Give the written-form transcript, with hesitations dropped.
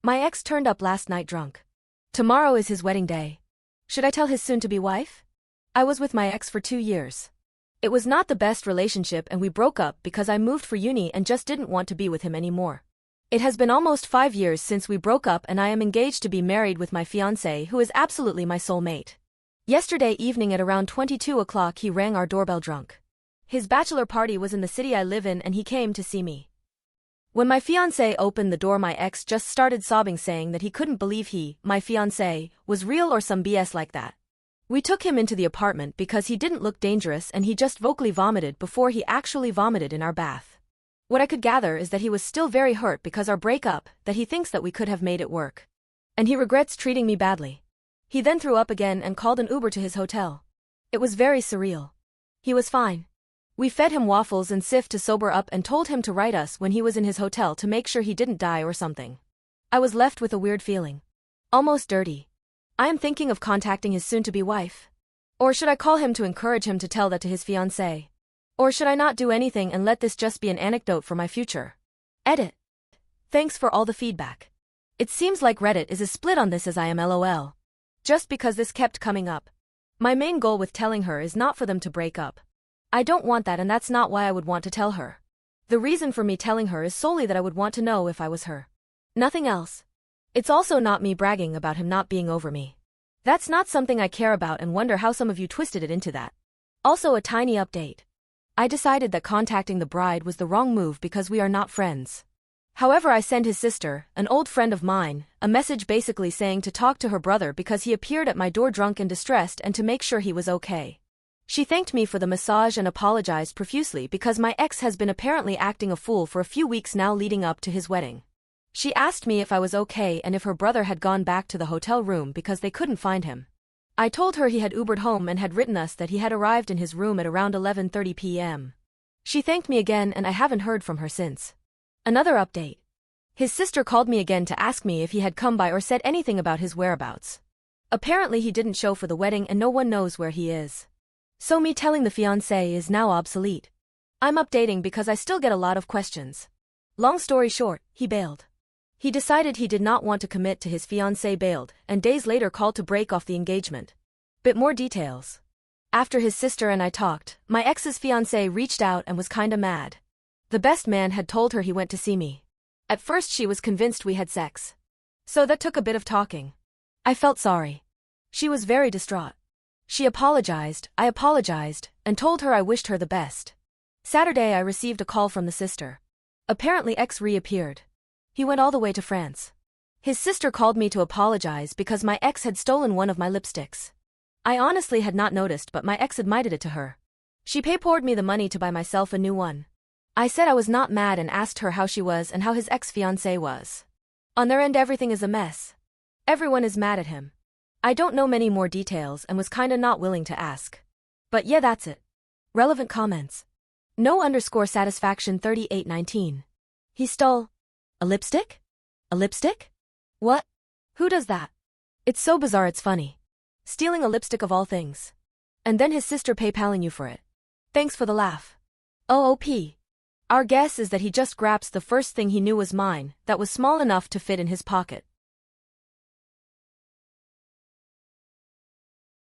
My ex turned up last night drunk. Tomorrow is his wedding day. Should I tell his soon-to-be wife? I was with my ex for 2 years. It was not the best relationship and we broke up because I moved for uni and just didn't want to be with him anymore. It has been almost 5 years since we broke up and I am engaged to be married with my fiancé who is absolutely my soulmate. Yesterday evening at around 22 o'clock he rang our doorbell drunk. His bachelor party was in the city I live in and he came to see me. When my fiancé opened the door my ex just started sobbing saying that he couldn't believe my fiancé, was real or some BS like that. We took him into the apartment because he didn't look dangerous and he just vocally vomited before he actually vomited in our bath. What I could gather is that he was still very hurt because our breakup, that he thinks that we could have made it work. And he regrets treating me badly. He then threw up again and called an Uber to his hotel. It was very surreal. He was fine. We fed him waffles and Sif to sober up and told him to write us when he was in his hotel to make sure he didn't die or something. I was left with a weird feeling. Almost dirty. I am thinking of contacting his soon-to-be wife. Or should I call him to encourage him to tell that to his fiancée? Or should I not do anything and let this just be an anecdote for my future? Edit. Thanks for all the feedback. It seems like Reddit is as split on this as I am LOL. Just because this kept coming up. My main goal with telling her is not for them to break up. I don't want that and that's not why I would want to tell her. The reason for me telling her is solely that I would want to know if I was her. Nothing else. It's also not me bragging about him not being over me. That's not something I care about and wonder how some of you twisted it into that. Also a tiny update. I decided that contacting the bride was the wrong move because we are not friends. However, I sent his sister, an old friend of mine, a message basically saying to talk to her brother because he appeared at my door drunk and distressed and to make sure he was okay. She thanked me for the massage and apologized profusely because my ex has been apparently acting a fool for a few weeks now leading up to his wedding. She asked me if I was okay and if her brother had gone back to the hotel room because they couldn't find him. I told her he had Ubered home and had written us that he had arrived in his room at around 11:30 p.m. She thanked me again and I haven't heard from her since. Another update. His sister called me again to ask me if he had come by or said anything about his whereabouts. Apparently he didn't show for the wedding and no one knows where he is. So me telling the fiancé is now obsolete. I'm updating because I still get a lot of questions. Long story short, he bailed. He decided he did not want to commit to his fiancée bailed and days later called to break off the engagement. Bit more details. After his sister and I talked, my ex's fiancé reached out and was kinda mad. The best man had told her he went to see me. At first she was convinced we had sex. So that took a bit of talking. I felt sorry. She was very distraught. She apologized, I apologized, and told her I wished her the best. Saturday I received a call from the sister. Apparently ex reappeared. He went all the way to France. His sister called me to apologize because my ex had stolen one of my lipsticks. I honestly had not noticed but my ex admitted it to her. She paypaled me the money to buy myself a new one. I said I was not mad and asked her how she was and how his ex-fiancé was. On their end everything is a mess. Everyone is mad at him. I don't know many more details and was kinda not willing to ask. But yeah, that's it. Relevant comments. No_satisfaction 3819. He stole a lipstick? A lipstick? What? Who does that? It's so bizarre it's funny. Stealing a lipstick of all things. And then his sister PayPaling you for it. Thanks for the laugh. OOP. Our guess is that he just grasped the first thing he knew was mine, that was small enough to fit in his pocket.